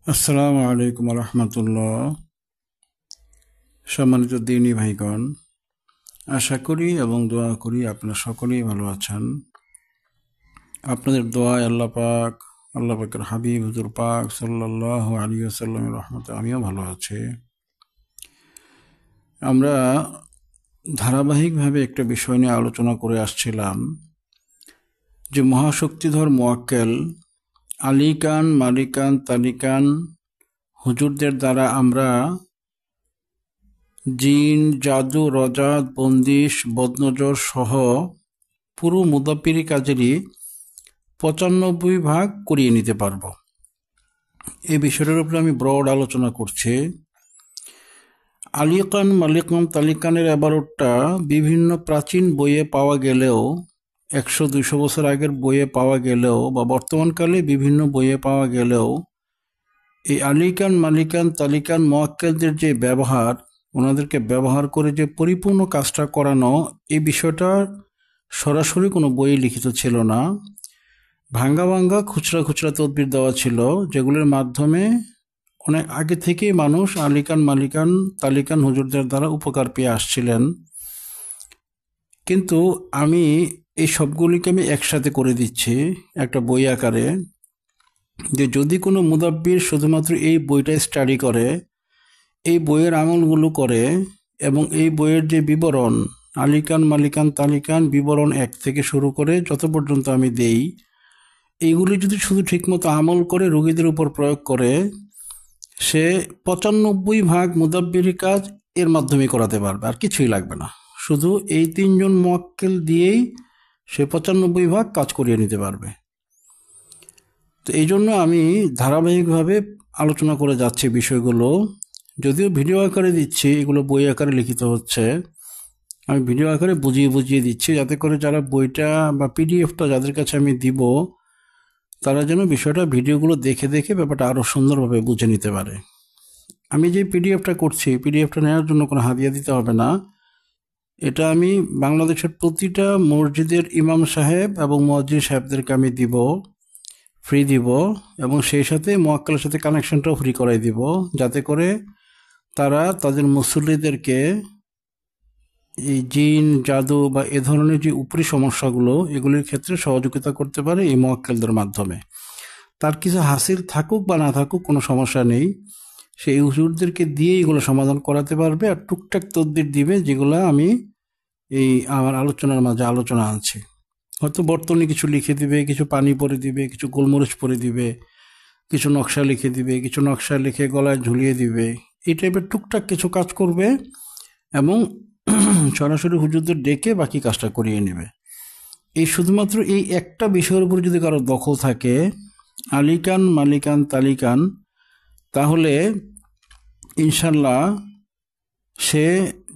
আসসালামু আলাইকুম রহমতুল্লাহ। সম্মানিত দিনী ভাইগণ, আশা করি এবং দোয়া করি আপনারা সকলেই ভালো আছেন। আপনাদের দোয়ায় আল্লাহ পাকের হাবিব হুজুর পাক সাল্লাল্লাহু আলাইহি ওয়াসাল্লামের রহমতে আমিও ভালো আছি। আমরা ধারাবাহিকভাবে একটা বিষয় নিয়ে আলোচনা করে আসছিলাম যে মহাশক্তিধর মুয়াক্কেল আলীকান, মালিকান, তালিকান হুজুরদের দ্বারা আমরা জিন, জাদু, রজাত, বন্দিশ, বদনজর সহ পুরো মুদাব্বিরি কাজেরই ৯৫ ভাগ করিয়ে নিতে পারব। এই বিষয়টার উপরে আমি ব্রড আলোচনা করছি। আলীকান, মালিকান, তালিকানের এবারটা বিভিন্ন প্রাচীন বইয়ে পাওয়া গেলেও, ১০০-২০০ বছর আগের বইয়ে পাওয়া গেলেও বা বর্তমানকালে বিভিন্ন বইয়ে পাওয়া গেলেও এই আলীকান, মালিকান, তালিকান মুয়াক্কেলদের যে ব্যবহার, ওনাদেরকে ব্যবহার করে যে পরিপূর্ণ কাজটা করানো, এই বিষয়টা সরাসরি কোনো বইয়ে লিখিত ছিল না। ভাঙ্গা ভাঙ্গা খুচরা খুচরা তদবির দেওয়া ছিল, যেগুলোর মাধ্যমে অনেক আগে থেকেই মানুষ আলীকান, মালিকান, তালিকান হুজুরদের দ্বারা উপকার পেয়ে আসছিলেন। কিন্তু আমি এই সবগুলিকে আমি একসাথে করে দিচ্ছি একটা বই আকারে, যে যদি কোনো মুদাব্বির শুধুমাত্র এই বইটা স্টাডি করে, এই বইয়ের আমলগুলো করে এবং এই বইয়ের যে বিবরণ আলীকান, মালিকান, তালিকান বিবরণ ১ থেকে শুরু করে যত পর্যন্ত আমি দেই, এইগুলি যদি শুধু ঠিকমতো আমল করে রোগীদের উপর প্রয়োগ করে, সে ৯৫ ভাগ মুদাব্বিরি কাজ এর মাধ্যমে করাতে পারবে, আর কিছুই লাগবে না। শুধু এই ৩ জন মুয়াক্কেল দিয়েই সে ৯৫ ভাগ কাজ করিয়ে নিতে পারবে। তো এই জন্য আমি ধারাবাহিকভাবে আলোচনা করে যাচ্ছি বিষয়গুলো। যদিও ভিডিও আকারে দিচ্ছি, এগুলো বই আকারে লিখিত হচ্ছে, আমি ভিডিও আকারে বুঝিয়ে বুঝিয়ে দিচ্ছি, যাতে করে যারা বইটা বা পিডিএফটা যাদের কাছে আমি দিব, তারা যেন বিষয়টা ভিডিওগুলো দেখে দেখে ব্যাপারটা আরও সুন্দরভাবে বুঝে নিতে পারে। আমি যে পিডিএফটা করছি, পিডিএফটা নেওয়ার জন্য কোনো হাদিয়া দিতে হবে না। এটা আমি বাংলাদেশের প্রতিটা মসজিদের ইমাম সাহেব এবং মুয়াজ্জিন সাহেবদেরকে আমি দিব, ফ্রি দিব, এবং সেই সাথে মুয়াক্কেলের সাথে কানেকশনটাও ফ্রি করাই দিব, যাতে করে তারা তাদের মুসল্লিদেরকে এই জিন, জাদু বা এ ধরনের যে উপরি সমস্যাগুলো, এগুলির ক্ষেত্রে সহযোগিতা করতে পারে এই মুয়াক্কেলদের মাধ্যমে। তার কিছু হাসিল থাকুক বা না থাকুক কোনো সমস্যা নেই, সেই হুজুরদেরকে দিয়ে এগুলো সমাধান করাতে পারবে, আর টুকটাক তদবির দিবে, যেগুলো আমি এই আমার আলোচনার মাঝে আলোচনা আনছি। হয়তো বর্তমানে কিছু লিখে দিবে, কিছু পানি পরে দিবে, কিছু গোলমরিচ পরে দিবে, কিছু নকশা লিখে দিবে, কিছু নকশা লিখে গলায় ঝুলিয়ে দিবে, এই টাইপের টুকটাক কিছু কাজ করবে এবং সরাসরি হুজুরদের ডেকে বাকি কাজটা করিয়ে নেবে। এই শুধুমাত্র এই একটা বিষয়ের উপর যদি কারো দখল থাকে, আলীকান, মালিকান, তালিকান, তাহলে ইনশাল্লাহ সে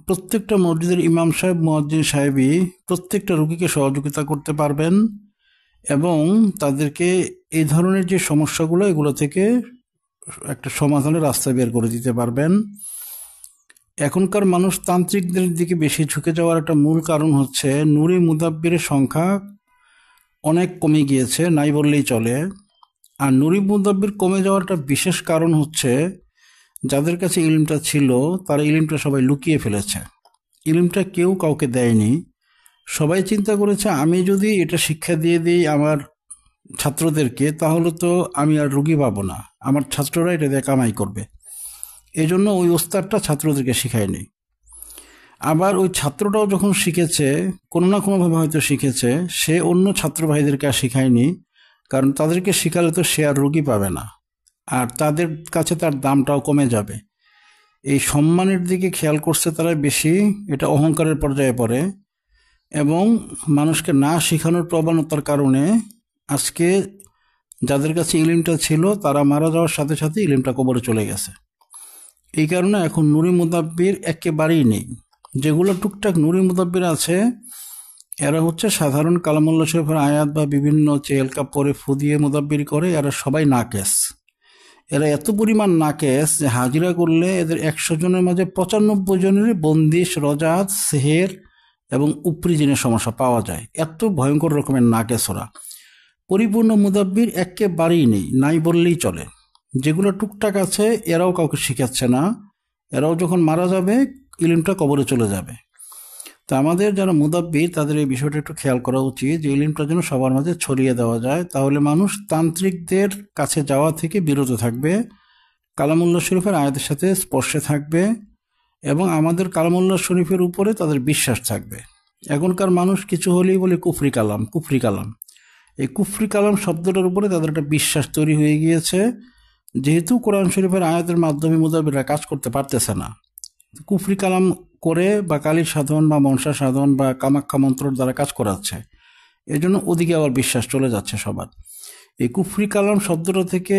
প্রত্যেকটা মসজিদের ইমাম সাহেব, মুয়াজ্জিন সাহেবই প্রত্যেকটা রোগীকে সহযোগিতা করতে পারবেন এবং তাদেরকে এই ধরনের যে সমস্যাগুলো, এগুলো থেকে একটা সমাধানের রাস্তা বের করে দিতে পারবেন। এখনকার মানুষ তান্ত্রিকদের দিকে বেশি ঝুঁকে যাওয়ার একটা মূল কারণ হচ্ছে নুরি মুদাব্বিরের সংখ্যা অনেক কমে গিয়েছে, নাই বললেই চলে। আর নুরি মুদাব্বির কমে যাওয়ার একটা বিশেষ কারণ হচ্ছে যাদের কাছে ইলমটা ছিল, তারা ইলমটা সবাই লুকিয়ে ফেলেছে। ইলমটা কেউ কাউকে দেয়নি। সবাই চিন্তা করেছে, আমি যদি এটা শিক্ষা দিয়ে দিই আমার ছাত্রদেরকে, তাহলে তো আমি আর রুগী পাবো না, আমার ছাত্ররা এটা দিয়ে কামাই করবে। এই জন্য ওই ওস্তাদটা ছাত্রদেরকে শিখায়নি। আবার ওই ছাত্রটাও যখন শিখেছে, কোনো না কোনোভাবে হয়তো শিখেছে, সে অন্য ছাত্র ভাইদেরকে আর শিখায়নি, কারণ তাদেরকে শিখালে তো সে আর রুগী পাবে না, আর তাদের কাছে তার দামটাও কমে যাবে। এই সম্মানের দিকে খেয়াল করছে তারা বেশি, এটা অহংকারের পর্যায়ে পড়ে, এবং মানুষকে না শেখানোর প্রবণতার কারণে আজকে যাদের কাছে ইলমটা ছিল তারা মারা যাওয়ার সাথে সাথে ইলমটা কবরে চলে গেছে। এই কারণে এখন নুরি মুদাব্বির একেবারেই নেই। যেগুলো টুকটাক নুরি মুদাব্বির আছে, এরা হচ্ছে সাধারণ কালামুল্লাহ শরীফের আয়াত বা বিভিন্ন চেলকা পরে ফু দিয়ে মুদাব্বির করে, এরা সবাই নাকেস। এরা এত পরিমাণ নাকেস যে হাজিরা করলে এদের ১০০ জনের মাঝে ৯৫ জনের বন্দিশ, রজাত, সেহের এবং উপরি জিনের সমস্যা পাওয়া যায়। এত ভয়ঙ্কর রকমের নাকেস ওরা। পরিপূর্ণ মুদাব্বির একেবারেই নেই, নাই বললেই চলে। যেগুলো টুকটাক আছে এরাও কাউকে শিখাচ্ছে না, এরাও যখন মারা যাবে ইলমটা কবরে চলে যাবে। তো আমাদের যারা মুদাব্বির তাদের এই বিষয়টা একটু খেয়াল করা উচিত যে ইলমটা যেন সবার মাঝে ছড়িয়ে দেওয়া যায়, তাহলে মানুষ তান্ত্রিকদের কাছে যাওয়া থেকে বিরত থাকবে, কালামুল্লাহ শরীফের আয়াতের সাথে স্পর্শে থাকবে এবং আমাদের কালামুল্লাহ শরীফের উপরে তাদের বিশ্বাস থাকবে। এখনকার মানুষ কিছু হলেই বলে কুফরি কালাম, কুফরি কালাম। এই কুফরি কালাম শব্দটার উপরে তাদের একটা বিশ্বাস তৈরি হয়ে গিয়েছে, যেহেতু কোরআন শরীফের আয়াতের মাধ্যমে মুদাব্বিররা কাজ করতে পারতেছে না, কুফরি কালাম করে বা কালী সাধন বা মনসা সাধন বা কামাখ্যা মন্ত্রর দ্বারা কাজ করাচ্ছে, এই জন্য ওদিকে আবার বিশ্বাস চলে যাচ্ছে সবার। এই কুফরি কালাম শব্দটা থেকে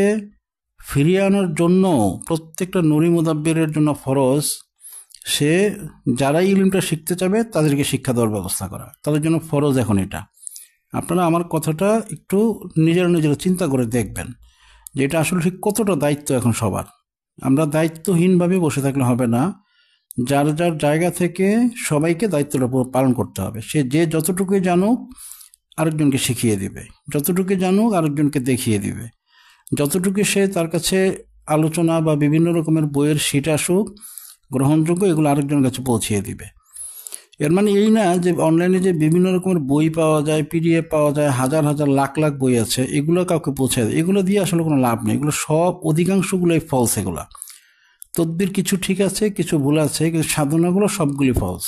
ফিরিয়ে আনার জন্য প্রত্যেকটা নুরি মুদাব্বিরের জন্য ফরজ সে যারাই ইলমটা শিখতে চাবে তাদেরকে শিক্ষা দেওয়ার ব্যবস্থা করা, তাদের জন্য ফরজ এখন এটা। আপনারা আমার কথাটা একটু নিজেরা চিন্তা করে দেখবেন যে এটা আসলে ঠিক কতটা দায়িত্ব এখন সবার। আমরা দায়িত্বহীনভাবে বসে থাকলে হবে না, যার যার জায়গা থেকে সবাইকে দায়িত্বটা পালন করতে হবে। সে যে যতটুকুই জানুক আরেকজনকে শিখিয়ে দিবে, যতটুকু জানুক আরেকজনকে দেখিয়ে দিবে, যতটুকু সে তার কাছে আলোচনা বা বিভিন্ন রকমের বইয়ের শিট আসুক গ্রহণযোগ্য, এগুলো আরেকজনের কাছে পৌঁছিয়ে দিবে। এর মানে এই না যে অনলাইনে যে বিভিন্ন রকমের বই পাওয়া যায়, পিডিএফ পাওয়া যায়, হাজার হাজার লাখ লাখ বই আছে, এগুলো কাউকে পৌঁছে দেয়, এগুলো দিয়ে আসলে কোনো লাভ নেই। এগুলো সব অধিকাংশগুলোই ফলস। এগুলা তদ্বির কিছু ঠিক আছে, কিছু ভুল আছে, কিন্তু সাধনাগুলো সবগুলি ফলস।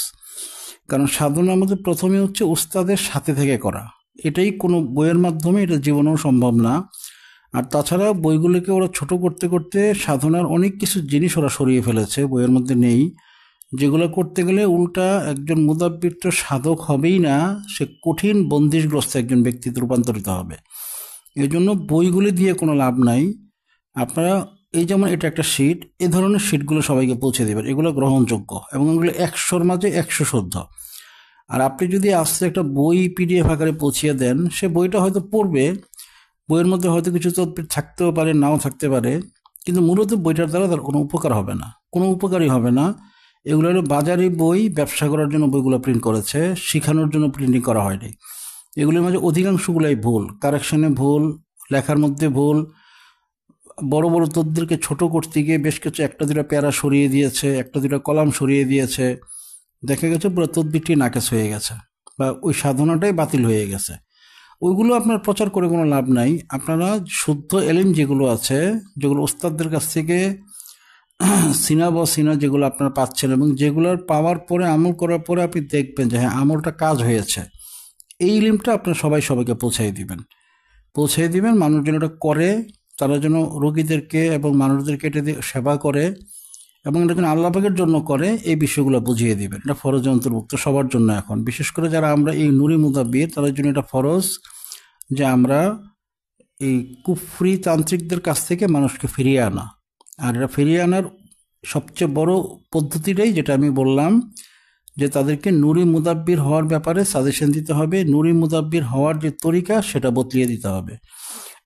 কারণ সাধনার মধ্যে প্রথমে হচ্ছে উস্তাদের সাথে থেকে করা, এটাই কোনো বইয়ের মাধ্যমে এটা জীবনেও সম্ভব না। আর তাছাড়া বইগুলোকে ওরা ছোট করতে করতে সাধনার অনেক কিছু জিনিস ওরা সরিয়ে ফেলেছে, বইয়ের মধ্যে নেই, যেগুলো করতে গেলে উল্টা একজন মুদাব্বির তো সাধক হবেই না, সে কঠিন বন্দিশগ্রস্ত একজন ব্যক্তিতে রূপান্তরিত হবে। এই জন্য বইগুলি দিয়ে কোনো লাভ নাই। আপনারা এই যেমন এটা একটা শিট, এ ধরনের শিটগুলো সবাইকে পৌঁছে দেবেন, এগুলো গ্রহণযোগ্য এবং এগুলো 100-র মাঝে 100 শুদ্ধ। আর আপনি যদি আস্তে একটা বই পিডিএফ আকারে পৌঁছিয়ে দেন, সে বইটা হয়তো পড়বে, বইয়ের মধ্যে হয়তো কিছু তদবির থাকতেও পারে, নাও থাকতে পারে, কিন্তু মূলত বইটার দ্বারা তার কোনো উপকার হবে না, কোনো উপকারই হবে না। এগুলো হলো বাজারি বই, ব্যবসা করার জন্য বইগুলো প্রিন্ট করেছে, শেখানোর জন্য প্রিন্টিং করা হয়নি। এগুলির মাঝে অধিকাংশগুলাই ভুল, কারেকশনে ভুল, লেখার মধ্যে ভুল, বড় বড় তদ্বিরকে ছোট করতে গিয়ে বেশ কিছু একটা দুটা প্যারা সরিয়ে দিয়েছে, একটা দুটা কলাম সরিয়ে দিয়েছে, দেখা গেছে পুরো তদ্বিরটি নাকেশ হয়ে গেছে বা ওই সাধনাটাই বাতিল হয়ে গেছে। ওইগুলো আপনার প্রচার করে কোনো লাভ নাই। আপনারা শুদ্ধ এলিম যেগুলো আছে, যেগুলো ওস্তাদদের কাছ থেকে সিনা বসিনা যেগুলো আপনারা পাচ্ছেন এবং যেগুলোর পাওয়ার পরে আমল করার পরে আপনি দেখবেন যে হ্যাঁ আমলটা কাজ হয়েছে, এই ইলিমটা আপনারা সবাইকে পৌঁছাই দিবেন। মানুষ যেন এটা করে, তারা যেন রোগীদেরকে এবং মানুষদেরকে এটা দিয়ে সেবা করে এবং এটা যেন আল্লাহ পাকের জন্য করে, এই বিষয়গুলো বুঝিয়ে দিবেন। এটা ফরজ অন্তর্ভুক্ত সবার জন্য এখন, বিশেষ করে যারা আমরা এই নুরি মুদাব্বির তাদের জন্য এটা ফরজ যে আমরা এই কুফরি তান্ত্রিকদের কাছ থেকে মানুষকে ফিরিয়ে আনা। আর এটা ফিরিয়ে আনার সবচেয়ে বড় পদ্ধতিটাই যেটা আমি বললাম, যে তাদেরকে নুরি মুদাব্বির হওয়ার ব্যাপারে সাজেশন দিতে হবে, নুরি মুদাব্বির হওয়ার যে তরিকা সেটা বদলিয়ে দিতে হবে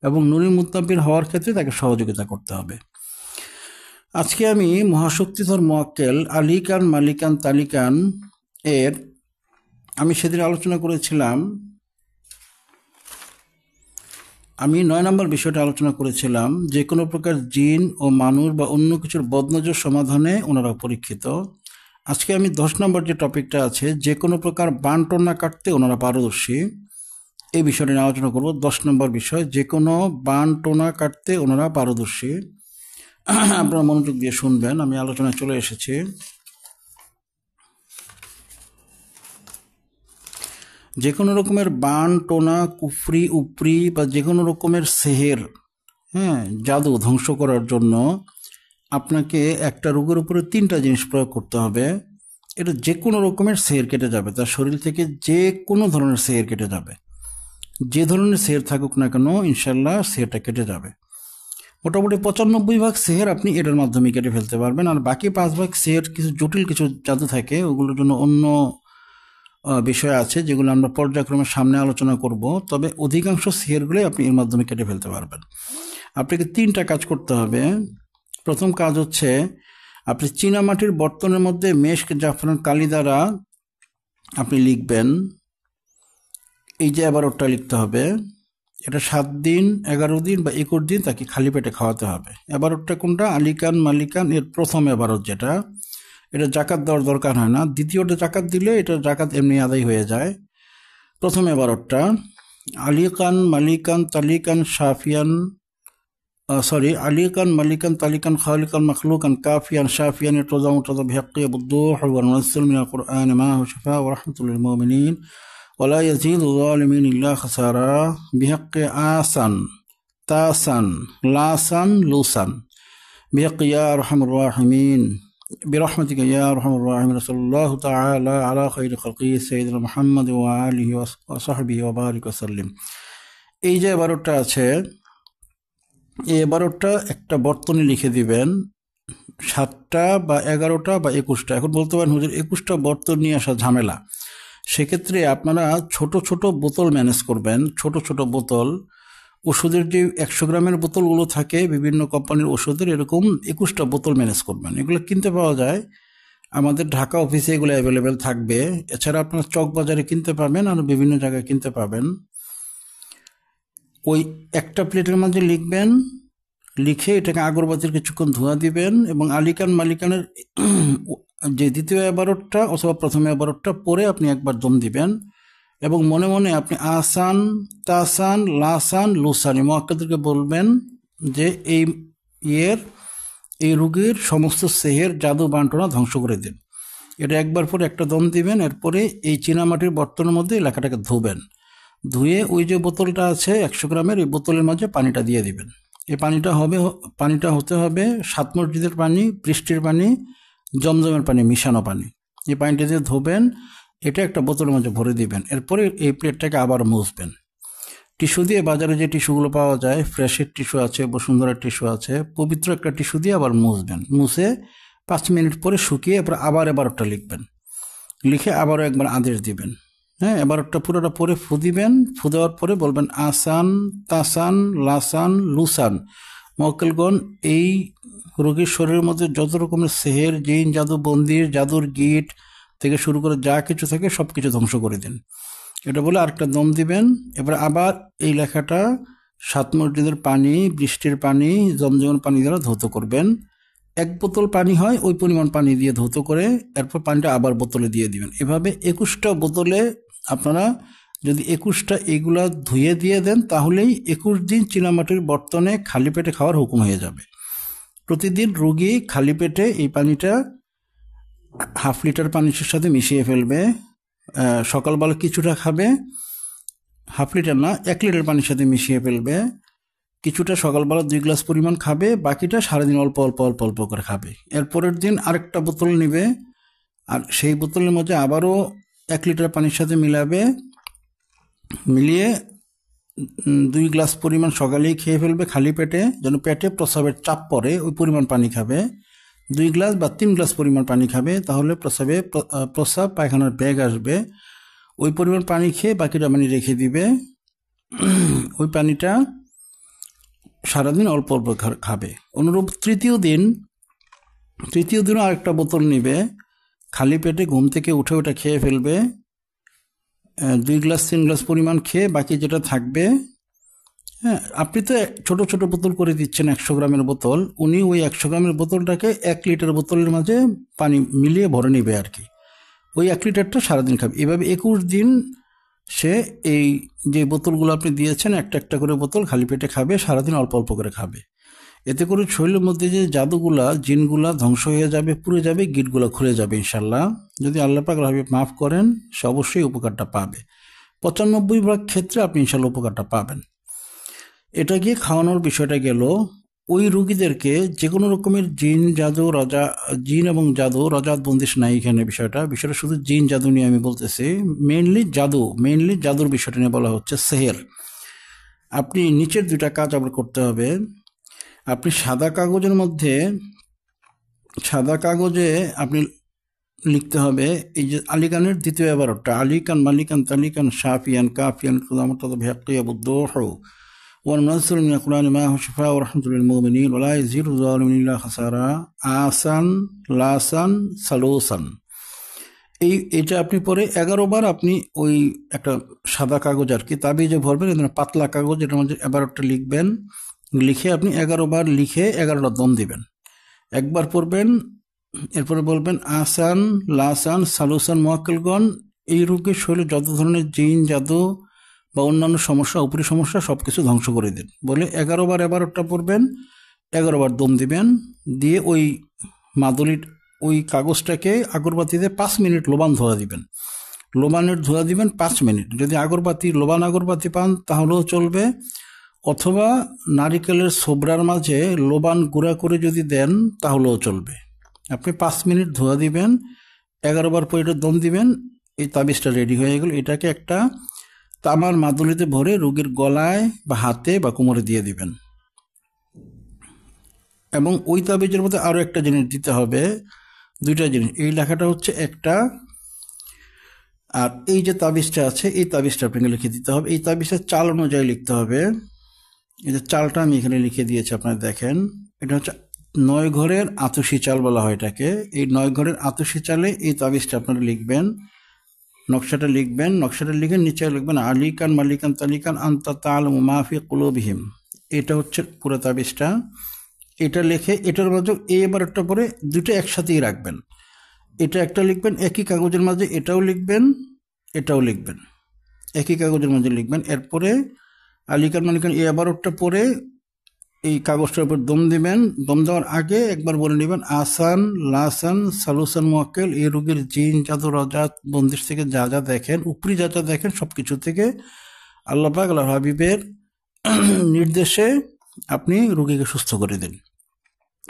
এবং নুরি মুদাব্বির হওয়ার ক্ষেত্রে তাকে সহযোগিতা করতে হবে। আজকে আমি মহাশক্তিধর মোয়াক্কেল আলিকান মালিকান তালিকান এর আমি সেদিন আলোচনা করেছিলাম, আমি 9 নম্বর বিষয়টা আলোচনা করেছিলাম, যে কোনো প্রকার জিন ও মানুষ বা অন্য কিছুর বদনজর সমাধানে ওনারা পরীক্ষিত। আজকে আমি 10 নম্বর যে টপিকটা আছে, যে কোনো প্রকার বানটনা কাটতে ওনারা পারদর্শী, এই বিষয়টা নিয়ে আলোচনা করব। 10 নম্বর বিষয়, যে কোনো বানটনা কাটতে ওনারা পারদর্শী। আপনারা মনোযোগ দিয়ে শুনবেন, আমি আলোচনায় চলে এসেছি। যে কোনো রকমের বান টোনা কুফরি উপরি বা যে কোনো রকমের সেহের, জাদু ধ্বংস করার জন্য আপনাকে একটা রোগের উপরে 3টা জিনিস প্রয়োগ করতে হবে। এটা যে কোনো রকমের সেহের কেটে যাবে, তার শরীর থেকে যে কোনো ধরনের সেহের কেটে যাবে, যে ধরনের সেহের থাকুক না কেন ইনশাল্লাহ সেহেরটা কেটে যাবে। মোটামুটি 95 ভাগ সেহের আপনি এটার মাধ্যমে কেটে ফেলতে পারবেন। আর বাকি 5 ভাগ সেহের কিছু জটিল কিছু জাদু থাকে, ওগুলোর জন্য অন্য বিষয় আছে যেগুলো আমরা পর্যায়ক্রমে সামনে আলোচনা করব। তবে অধিকাংশ সেহেরগুলোই আপনি এর মাধ্যমে কেটে ফেলতে পারবেন। আপনাকে 3টা কাজ করতে হবে। প্রথম কাজ হচ্ছে আপনি চীনামাটির বর্তনের মধ্যে মেশক জাফরান কালি দ্বারা আপনি লিখবেন, এই যে 11টা লিখতে হবে, এটা 7 দিন, 11 দিন বা 21 দিন তাকে খালি পেটে খাওয়াতে হবে। এবারতটা কোনটা? আলিকান মালিকান এর প্রথম এবারত যেটা, এটা জাকাত দেওয়ার দরকার হয় না। দ্বিতীয়টা জাকাত দিলে এটা জাকাত এমনি আদায় হয়ে যায়। প্রথম এবারতটা আলিকান মালিকান তালিকান শাফিয়ান আলিকান মালিকান তালিকান খালিকান মখলুকান কাফিয়ান শাফিয়ান يرتضى مرتضى بحقه بالضوح والمنزل من القرآن ما هو شفاء ورحمة للمؤمنين ولا يزيد الظالمين إلا خسارا بحق آسان تاسان لاسان لوسان بحق يا أرحم الراحمين برحمتك يا أرحم الراحمين صلى الله تعالى على خير خلقه سيدنا محمد وآله وصحبه وبارك وسلم। এই যে 12টা আছে, এই 12টা একটা বর্তনে লিখে দিবেন, 7টা বা 11টা বা 21টা। এখন বলতে পারেন হুজুর 21টা বর্তন নিয়ে আসা ঝামেলা। সেক্ষেত্রে আপনারা ছোট ছোট বোতল ম্যানেজ করবেন। ছোট ছোট বোতল, ওষুধের যে 100 গ্রামের বোতলগুলো থাকে বিভিন্ন কোম্পানির ওষুধের, এরকম 21টা বোতল ম্যানেজ করবেন। এগুলো কিনতে পাওয়া যায়, আমাদের ঢাকা অফিসে এগুলো অ্যাভেলেবেল থাকবে। এছাড়া আপনারা চক বাজারে কিনতে পাবেন, আর বিভিন্ন জায়গায় কিনতে পাবেন। ওই একটা প্লেটের মাঝে লিখবেন, লিখে এটাকে আগরবাতির কিছুক্ষণ ধোঁয়া দিবেন, এবং আলিকান মালিকানের যে দ্বিতীয় এবারতটা অথবা প্রথম এবারতটা পরে আপনি একবার দম দিবেন, এবং মনে মনে আপনি আসান তাসান লাসান লুসানি মুআক্কাদেরকে বলবেন যে এই রোগীর সমস্ত সেহের জাদু বান্টনা ধ্বংস করে দিন। এটা একবার পরে একটা দম দিবেন। এরপরে এই চীনামাটির বর্তনের মধ্যে এই লেখাটাকে ধুবেন। ধুয়ে ওই যে বোতলটা আছে 100 গ্রামের, এই বোতলের মাঝে পানিটা দিয়ে দিবেন। এই পানিটা হতে হবে 7 মসজিদের পানি, বৃষ্টির পানি, জমজমের পানি, মিশানো পানি। এই পানিটা দিয়ে ধোবেন, এটা একটা বোতলের মাঝে ভরে দিবেন। এরপরে এই প্লেটটাকে আবার মুছবেন টিস্যু দিয়ে। বাজারে যে টিস্যুগুলো পাওয়া যায়, ফ্রেশের টিস্যু আছে, বসুন্ধরার টিস্যু আছে, পবিত্র একটা টিস্যু দিয়ে আবার মুছবেন। মুছে 5 মিনিট পরে শুকিয়ে এরপর আবার এবারটা লিখবেন। লিখে আবারও একবার আদেশ দিবেন। হ্যাঁ, এবারটা পুরোটা পরে ফু দিবেন। ফু দেওয়ার পরে বলবেন আসান তাসান লাসান লুসান। মক্কেলগণ, এই রোগীর শরীরের মধ্যে যত রকমের সেহের, জিন, জাদু, বন্দির, জাদুর গিট থেকে শুরু করে যা কিছু থাকে সব কিছু ধ্বংস করে দিন। এটা বলে আরেকটা দম দিবেন। এবার আবার এই লেখাটা 7 মসজিদের পানি, বৃষ্টির পানি, জমজমের পানি দ্বারা ধৌত করবেন। 1 বোতল পানি হয়, ওই পরিমাণ পানি দিয়ে ধৌত করে এরপর পানিটা আবার বোতলে দিয়ে দিবেন। এভাবে 21টা বোতলে আপনারা যদি 21টা এগুলা ধুয়ে দিয়ে দেন, তাহলেই 21 দিন চীনামাটির বর্তনে খালি পেটে খাওয়ার হুকুম হয়ে যাবে। প্রতিদিন রোগী খালি পেটে এই পানিটা ½ লিটার পানির সাথে মিশিয়ে ফেলবে। সকালবেলা কিছুটা খাবে, ½ লিটার না 1 লিটার পানির সাথে মিশিয়ে ফেলবে। কিছুটা সকালবেলা 2 গ্লাস পরিমাণ খাবে, বাকিটা সারাদিন অল্প অল্প অল্প অল্প করে খাবে। এরপরের দিন আরেকটা বোতল নেবে, আর সেই বোতলের মধ্যে আবারও 1 লিটার পানির সাথে মিলাবে। মিলিয়ে 2 গ্লাস পরিমাণ সকালেই খেয়ে ফেলবে খালি পেটে, যেন পেটে প্রস্রাবের চাপ পড়ে, ওই পরিমাণ পানি খাবে। 2 গ্লাস বা 3 গ্লাস পরিমাণ পানি খাবে, তাহলে প্রস্রাব পায়খানার ব্যাগ আসবে। ওই পরিমাণ পানি খেয়ে বাকিটা পানি রেখে দিবে। ওই পানিটা সারাদিন অল্প অল্প খাবে। অনুরূপ তৃতীয় দিনও আরেকটা বোতল নেবে, খালি পেটে ঘুম থেকে উঠে ওটা খেয়ে ফেলবে। 2 গ্লাস 3 গ্লাস পরিমাণ খেয়ে বাকি যেটা থাকবে, হ্যাঁ, আপনি তো ছোট ছোট বোতল করে দিচ্ছেন 100 গ্রামের বোতল, উনি ওই 100 গ্রামের বোতলটাকে 1 লিটার বোতলের মাঝে পানি মিলিয়ে ভরে নেবে আর কি। ওই 1 লিটারটা সারাদিন খাবে। এভাবে 21 দিন সে এই যে বোতলগুলো আপনি দিয়েছেন একটা একটা করে বোতল খালি পেটে খাবে, সারাদিন অল্প অল্প করে খাবে। এতে করে শরীরের মধ্যে যে জাদুগুলা, জিনগুলা ধ্বংস হয়ে যাবে, পুড়ে যাবে, গিটগুলো খুলে যাবে ইনশাল্লাহ। যদি আল্লাহ পাক মাফ করেন, সে অবশ্যই উপকারটা পাবে। 95% ক্ষেত্রে আপনি ইনশাল্লাহ উপকারটা পাবেন। এটা গিয়ে খাওয়ানোর বিষয়টা গেল। ওই রুগীদেরকে যে কোনো রকমের জিন এবং জাদু, রজাত বন্দিশ নাই এখানে। বিষয়টা শুধু জিন জাদু নিয়ে আমি বলতেছি। মেইনলি জাদুর বিষয়টা নিয়ে বলা হচ্ছে, সেহের। আপনি নিচের 2টা কাজ আবার করতে হবে। আপনি সাদা কাগজে আপনি লিখতে হবে এই যে আলিকানের দ্বিতীয় এবারটা, আলিকান মালিকান তালিকান শাফিয়ান কাফিয়ান والمنزل من القرآن ما هو شفاء ورحمة للمؤمنين ولا يزيد الظالمين إلا خسارا আসান লাসান সালুসান। এটা আপনি পরে 11 বার আপনি ওই একটা সাদা কাগজ আর কি তাবিজে ভরবেন, এখানে পাতলা কাগজ, এটার মধ্যে 11টা লিখবেন, লিখে আপনি 11 বার লিখে 11টা দম দিবেন। একবার পড়বেন, এরপরে বলবেন আসান লাসান সালুসান মোয়াক্কেলগণ, এই রোগের শরীরে যত ধরনের জিন জাদু বা অন্যান্য সমস্যা, উপরি সমস্যা সব কিছু ধ্বংস করে দিন বলে 11 বার 11টা পড়বেন, 11 বার দম দিবেন, দিয়ে ওই মাদুলির ওই কাগজটাকে আগরবাতিতে 5 মিনিট লোবান ধোয়া দিবেন। লোবানের ধোয়া দিবেন 5 মিনিট। যদি আগরবাতি লোবান আগরবাতি পান তাহলেও চলবে, অথবা নারিকেলের ছোবড়ার মাঝে লোবান গুঁড়া করে যদি দেন তাহলেও চলবে। আপনি 5 মিনিট ধোয়া দিবেন, 11 বার পরে দম দিবেন, এই তাবিজটা রেডি হয়ে গেল। এটাকে একটা তামার মাদুলিতে ভরে রোগীর গলায় বা হাতে বা কোমরে দিয়ে দিবেন। এবং ওই তাবিজের মধ্যে আরও একটা জিনিস দিতে হবে, 2টা জিনিস। এই লেখাটা হচ্ছে একটা, আর এই যে তাবিজটা আছে এই তাবিজটা আপনাকে লিখে দিতে হবে। এই তাবিজটা চাল অনুযায়ী লিখতে হবে। এই যে চালটা আমি এখানে লিখে দিয়েছি, আপনারা দেখেন, এটা হচ্ছে 9 ঘরের আতসী চাল বলা হয় এটাকে। এই 9 ঘরের আতসী চালে এই তাবিজটা আপনারা লিখবেন, নকশাটা লিখবেন, নকশাটা লিখে নিচে লিখবেন আলিকান মালিকান তালিকান আনতা তাআলামু মা ফি কুলুবিহিম। এটা হচ্ছে পুরো তাবিজটা। এটা লিখে এটার মধ্যে এবারটা পরে 2টা একসাথেই রাখবেন। এটা একটা লিখবেন একই কাগজের মাঝে, এটাও লিখবেন, এটাও লিখবেন, একই কাগজের মাঝে লিখবেন। এরপরে আলিকান মালিকান এবারটা পরে এই কাগজটার উপর দম দিবেন। দম দেওয়ার আগে একবার বলে নেবেন আসান লাসান সালুসান মোয়াক্কেল, এই রোগীর জিন জাদু রজাত বন্দিশ থেকে যা যা দেখেন, উপরি যা যা দেখেন সব কিছু থেকে আল্লাহ পাক আল্লাহর হাবিবের নির্দেশে আপনি রোগীকে সুস্থ করে দিন।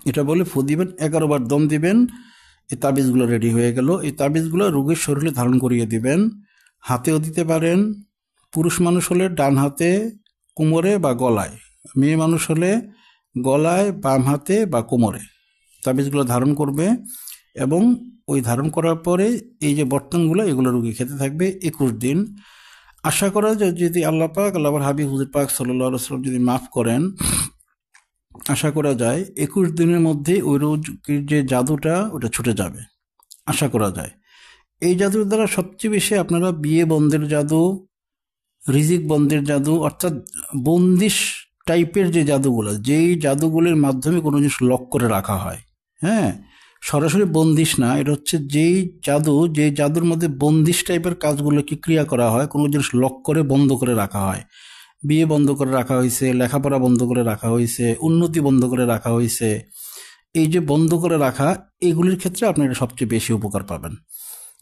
এটা বলে ফু দিবেন, 11 বার দম দিবেন। এই তাবিজগুলো রেডি হয়ে গেল। এই তাবিজগুলো রোগীর শরীরে ধারণ করিয়ে দিবেন। হাতেও দিতে পারেন, পুরুষ মানুষ হলে ডান হাতে কোমরে বা গলায়, মেয়ে মানুষ হলে গলায় বাম হাতে বা কোমরে তাবিজগুলো ধারণ করবে। এবং ওই ধারণ করার পরে এই যে বর্তনগুলো এগুলো রোগী খেতে থাকবে 21 দিন। আশা করা যায় যদি আল্লাহ পাক আল্লাহর হাবিব হুজুর পাক সাল্লাল্লাহু আলাইহি ওয়াসাল্লাম যদি মাফ করেন, আশা করা যায় 21 দিনের মধ্যে ওই রোগীর যে জাদুটা ওটা ছুটে যাবে, আশা করা যায়। এই জাদুর দ্বারা সবচেয়ে বেশি আপনারা বিয়ে বন্ধের জাদু, রিজিক বন্ধের জাদু, অর্থাৎ বন্দিশ টাইপের যে জাদুগুলো, যেই জাদুগুলির মাধ্যমে কোনো জিনিস লক করে রাখা হয়, হ্যাঁ, সরাসরি বন্দিশ না, এটা হচ্ছে যেই জাদু, যে জাদুর মধ্যে বন্দিশ টাইপের কাজগুলোকে ক্রিয়া করা হয়, কোনো জিনিস লক করে বন্ধ করে রাখা হয়। বিয়ে বন্ধ করে রাখা হয়েছে, লেখাপড়া বন্ধ করে রাখা হয়েছে, উন্নতি বন্ধ করে রাখা হয়েছে, এই যে বন্ধ করে রাখা, এগুলির ক্ষেত্রে আপনি এটা সবচেয়ে বেশি উপকার পাবেন।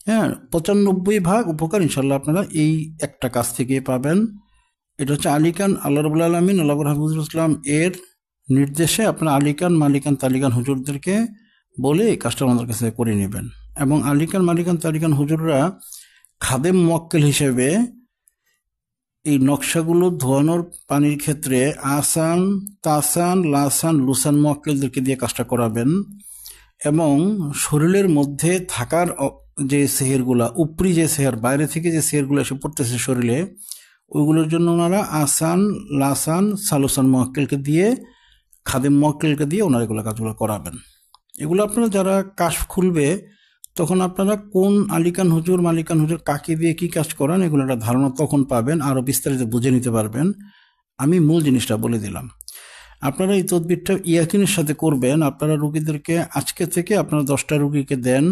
হ্যাঁ, 95% উপকার ইনশাল্লাহ আপনারা এই একটা কাজ থেকে পাবেন। এটা হচ্ছে আলিকান আল্লাহ রাব্বুল আলামিন আল্লাহ হাফিজুল ইসলাম এর নির্দেশে আপনারা আলিকান মালিকান তালিকান হুজুরদেরকে বলে এই কাজটা আমাদের কাছে করে নেবেন। এবং আলিকান মালিকান তালিকান হুজুররা খাদেম মোয়াক্কেল হিসেবে এই নকশাগুলো ধোয়ানোর পানির ক্ষেত্রে আসান তাসান লাসান লুসান মোয়াক্কেলদেরকে দিয়ে কাজটা করাবেন। এবং শরীরের মধ্যে থাকার যে সেহেরগুলা, উপরি যে সেহের, বাইরে থেকে যে সেহেরগুলো এসে পড়তেছে শরীরে, ওইগুলোর জন্য ওনারা আসান লাসান সালুসান মোয়াক্কেলকে দিয়ে, খাদেম মোয়াক্কেলকে দিয়ে ওনারা এগুলো কাজগুলো করাবেন। এগুলো আপনারা যারা কাশ খুলবে তখন আপনারা কোন আলিকান হুজুর মালিকান হুজুর কাকে দিয়ে কি কাজ করান এগুলো একটা ধারণা তখন পাবেন, আরও বিস্তারিত বুঝে নিতে পারবেন। আমি মূল জিনিসটা বলে দিলাম। আপনারা এই তদবিরটা ইয়াকিনের সাথে করবেন। আপনারা রুগীদেরকে আজকে থেকে আপনারা 10টা রুগীকে দেন,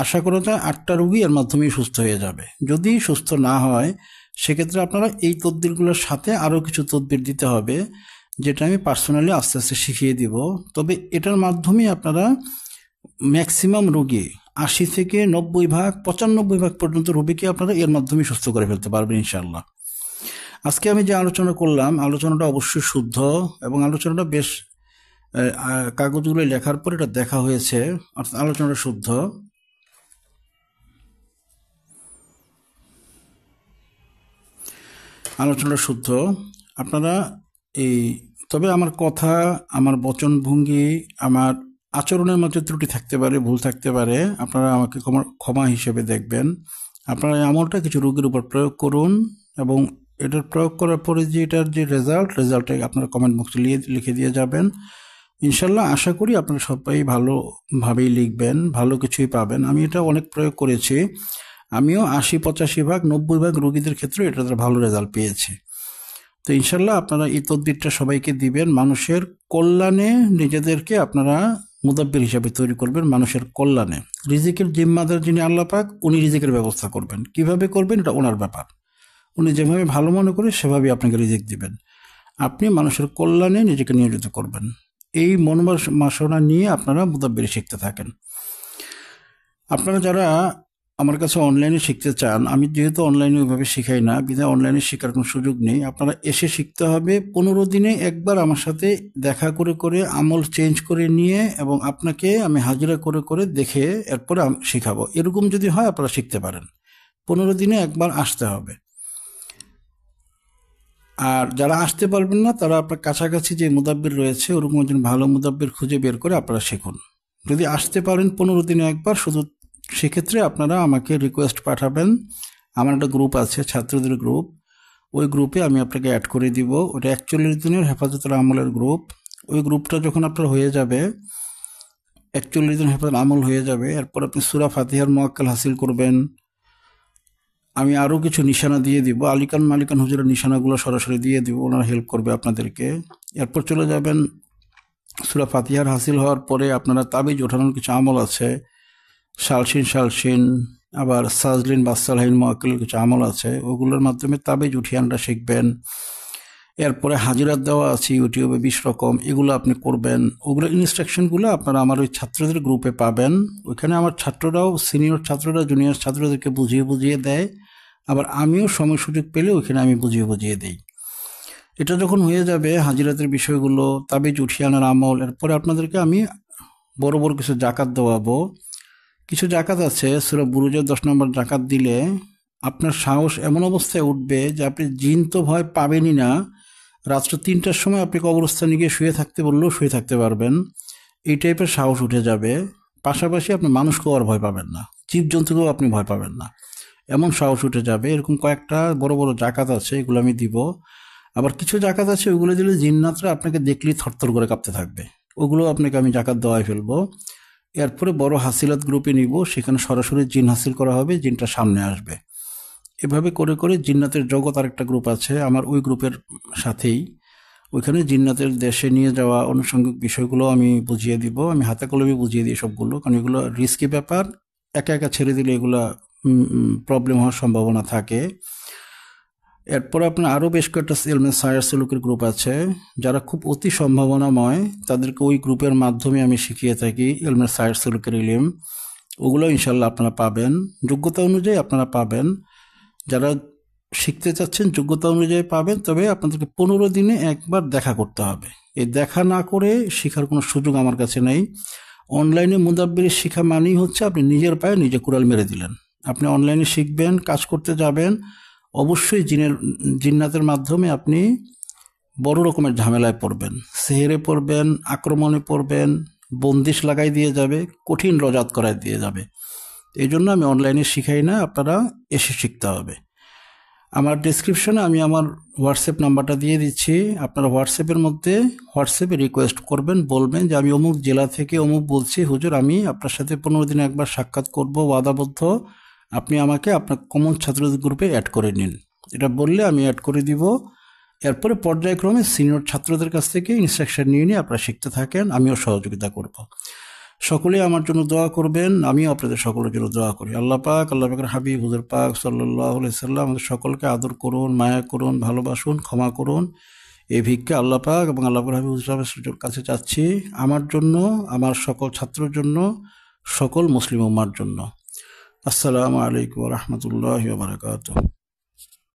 আশা করা যায় 8টা রুগী এর মাধ্যমেই সুস্থ হয়ে যাবে। যদি সুস্থ না হয় সেক্ষেত্রে আপনারা এই তদবিরগুলোর সাথে আরও কিছু তদবির দিতে হবে, যেটা আমি পার্সোনালি আস্তে আস্তে শিখিয়ে দিব। তবে এটার মাধ্যমে আপনারা ম্যাক্সিমাম রুগী 80 থেকে 90% 95% পর্যন্ত রুগীকে আপনারা এর মাধ্যমে সুস্থ করে ফেলতে পারবেন ইনশাআল্লাহ। আজকে আমি যে আলোচনা করলাম, আলোচনাটা অবশ্যই শুদ্ধ এবং আলোচনাটা বেশ কাগজগুলো লেখার পর এটা দেখা হয়েছে, অর্থাৎ আলোচনাটা শুদ্ধ। আলোচনাটা শুদ্ধ। আপনারা এই, তবে আমার কথা, আমার বচনভঙ্গি, আমার আচরণের মধ্যে ত্রুটি থাকতে পারে, ভুল থাকতে পারে, আপনারা আমাকে ক্ষমা হিসেবে দেখবেন। আপনারা এই আমলটা কিছু রোগীর উপর প্রয়োগ করুন এবং এটার প্রয়োগ করার পরে যে এটার যে রেজাল্টটা আপনারা কমেন্ট বক্সে লিখে দিয়ে যাবেন। ইনশাল্লাহ আশা করি আপনারা সবাই ভালোভাবেই লিখবেন, ভালো কিছুই পাবেন। আমি এটা অনেক প্রয়োগ করেছি, আমিও 80-85 ভাগ 90 ভাগ রোগীদের ক্ষেত্রে এটাতে ভালো রেজাল্ট পেয়েছি। তো ইনশাল্লাহ আপনারা এই তদবিরটা সবাইকে দিবেন, মানুষের কল্যাণে নিজেদেরকে আপনারা মুদাব্বির হিসাবে তৈরি করবেন, মানুষের কল্যাণে। রিজিকের জিম্মাদার যিনি আল্লাহ পাক, উনি রিজিকের ব্যবস্থা করবেন। কিভাবে করবেন এটা ওনার ব্যাপার, উনি যেভাবে ভালো মনে করে সেভাবেই আপনাকে রিজিক দিবেন। আপনি মানুষের কল্যাণে নিজেকে নিয়োজিত করবেন, এই মনোবাসনা নিয়ে আপনারা মুদাব্বির শিখতে থাকেন। আপনারা যারা আমার কাছে অনলাইনে শিখতে চান, আমি যেহেতু অনলাইনে ওইভাবে শিখাই না, বিধায় অনলাইনে শেখার কোনো সুযোগ নেই। আপনারা এসে শিখতে হবে। 15 দিনে একবার আমার সাথে দেখা করে করে আমল চেঞ্জ করে নিয়ে, এবং আপনাকে আমি হাজিরা করে করে দেখে এরপরে শেখাবো। এরকম যদি হয় আপনারা শিখতে পারেন। 15 দিনে একবার আসতে হবে। আর যারা আসতে পারবেন না, তারা আপনার কাছাকাছি যে মুদাব্বির রয়েছে ওরকম একজন ভালো মুদাব্বির খুঁজে বের করে আপনারা শিখুন। যদি আসতে পারেন 15 দিনে একবার শুধু, সেক্ষেত্রে আপনারা আমাকে রিকোয়েস্ট পাঠাবেন। আমার একটা গ্রুপ আছে, ছাত্রদের গ্রুপ, ওই গ্রুপে আমি আপনাকে অ্যাড করে দিব। ওটা 41 দিনের হেফাজতুল আমলের গ্রুপ। ওই গ্রুপটা যখন আপনার হয়ে যাবে, 41 দিন হেফাজত আমল হয়ে যাবে, এরপর আপনি সূরা ফাতিহার মুআক্কাল হাসিল করবেন। আমি আরও কিছু নিশানা দিয়ে দিব, আলিকান মালিকান হুজুরের নিশানাগুলো সরাসরি দিয়ে দিব, ওনারা হেল্প করবে আপনাদেরকে। এরপর চলে যাবেন সূরা ফাতিহার হাসিল হওয়ার পরে আপনারা তাবিজ ওঠানোর কিছু আমল আছে, শালসিন, আবার সাজলিন বাসালহীন মুআক্কালের কিছু আমল আছে, ওগুলোর মাধ্যমে তাবিজ উঠিয়ে আনটা শিখবেন। এরপরে হাজিরাত দেওয়া আছে ইউটিউবে 20 রকম, এগুলো আপনি করবেন। ওগুলো ইনস্ট্রাকশনগুলো আপনারা আমার ওই ছাত্রদের গ্রুপে পাবেন। ওইখানে আমার ছাত্ররাও, সিনিয়র ছাত্ররা জুনিয়র ছাত্রদেরকে বুঝিয়ে দেয়, আবার আমিও সময় সুযোগ পেলে ওইখানে আমি বুঝিয়ে দিই। এটা যখন হয়ে যাবে হাজিরাতের বিষয়গুলো, তাবিজ উঠিয়ে আনার আমল, এরপরে আপনাদেরকে আমি বড় বড় কিছু জাকাত দেওয়াবো। কিছু জাকাত আছে, সূরা বুরুজের 10 নম্বর জাকাত দিলে আপনার সাহস এমন অবস্থায় উঠবে যে আপনি জিন তো ভয় পাবেনই না। রাত্র 3টার সময় আপনি কবরস্থানে গিয়ে শুয়ে থাকতে বললেও শুয়ে থাকতে পারবেন, এই টাইপের সাহস উঠে যাবে। পাশাপাশি আপনি মানুষকেও আর ভয় পাবেন না, জীবজন্তুকেও আপনি ভয় পাবেন না, এমন সাহস উঠে যাবে। এরকম কয়েকটা বড় বড় জাকাত আছে, এগুলো আমি দিব। আবার কিছু জাকাত আছে, ওগুলো দিলে জিন্নাতরা আপনাকে দেখলেই থরথর করে কাঁপতে থাকবে, ওগুলো আপনাকে আমি জাকাত দেওয়াই ফেলবো। এরপরে বড় হাসিলাত গ্রুপে নিব, সেখানে সরাসরি জিন হাসিল করা হবে, জিনটা সামনে আসবে। এভাবে করে করে জিন্নাতের জগৎ আরেকটা গ্রুপ আছে আমার ওই গ্রুপের সাথেই, ওইখানে জিন্নাতের দেশে নিয়ে যাওয়া আনুষঙ্গিক বিষয়গুলো আমি বুঝিয়ে দিব। আমি হাতে কলমে বুঝিয়ে দিই সবগুলো, কারণ এগুলো রিস্কি ব্যাপার, একা একা ছেড়ে দিলে এগুলো প্রবলেম হওয়ার সম্ভাবনা থাকে। এরপর আপনার আরও বেশ কয়েকটা ইলমে সায়ের সুলুকের গ্রুপ আছে, যারা খুব অতি সম্ভাবনাময়, তাদেরকে ওই গ্রুপের মাধ্যমে আমি শিখিয়ে থাকি ইলমে সায়ের সুলুকের ইলম। ওগুলো ইনশাল্লাহ আপনারা পাবেন, যোগ্যতা অনুযায়ী আপনারা পাবেন। যারা শিখতে চাচ্ছেন যোগ্যতা অনুযায়ী পাবেন, তবে আপনাদেরকে 15 দিনে একবার দেখা করতে হবে। এই দেখা না করে শেখার কোনো সুযোগ আমার কাছে নেই। অনলাইনে মুদাব্বির শিখা মানেই হচ্ছে আপনি নিজের পায়ে নিজে কুড়াল মেরে দিলেন। আপনি অনলাইনে শিখবেন, কাজ করতে যাবেন, অবশ্যই জিন্নাতের মাধ্যমে আপনি বড় রকমের ঝামেলায় পড়বেন, সেহেরে পড়বেন, আক্রমণে পড়বেন, বন্দিশ লাগাই দিয়ে যাবে, কঠিন রজাত করাই দিয়ে যাবে। এই জন্য আমি অনলাইনে শিখাই না, আপনারা এসে শিখতে হবে। আমার ডেসক্রিপশনে আমি আমার হোয়াটসঅ্যাপ নাম্বারটা দিয়ে দিচ্ছি, আপনারা হোয়াটসঅ্যাপে রিকোয়েস্ট করবেন, বলবেন যে আমি অমুক জেলা থেকে অমুক বলছি, হুজুর আমি আপনার সাথে 15 দিনে একবার সাক্ষাৎ করব, ওয়াদাবদ্ধ, আপনি আমাকে আপনার কমন ছাত্রদের গ্রুপে অ্যাড করে নিন। এটা বললে আমি অ্যাড করে দিব। এরপরে পর্যায়ক্রমে সিনিয়র ছাত্রদের কাছ থেকে ইনস্ট্রাকশন নিয়ে আপনারা শিখতে থাকেন, আমিও সহযোগিতা করব। সকলেই আমার জন্য দোয়া করবেন, আমিও আপনাদের সকলের জন্য দোয়া করি। আল্লাহ পাকের হাবিব হুজুর পাক সাল্লাল্লাহু আলাইহি সাল্লাম আমাদের সকলকে আদর করুন, মায়া করুন, ভালোবাসুন, ক্ষমা করুন। এই ভিক্ষা আল্লাহ পাক এবং আল্লাহ হাবিব হুজুরের কাছে চাচ্ছি, আমার জন্য, আমার সকল ছাত্রের জন্য, সকল মুসলিম উম্মার জন্য। আসসালামু আলাইকুম ওয়া রাহমাতুল্লাহি ওয়া বারাকাতুহু।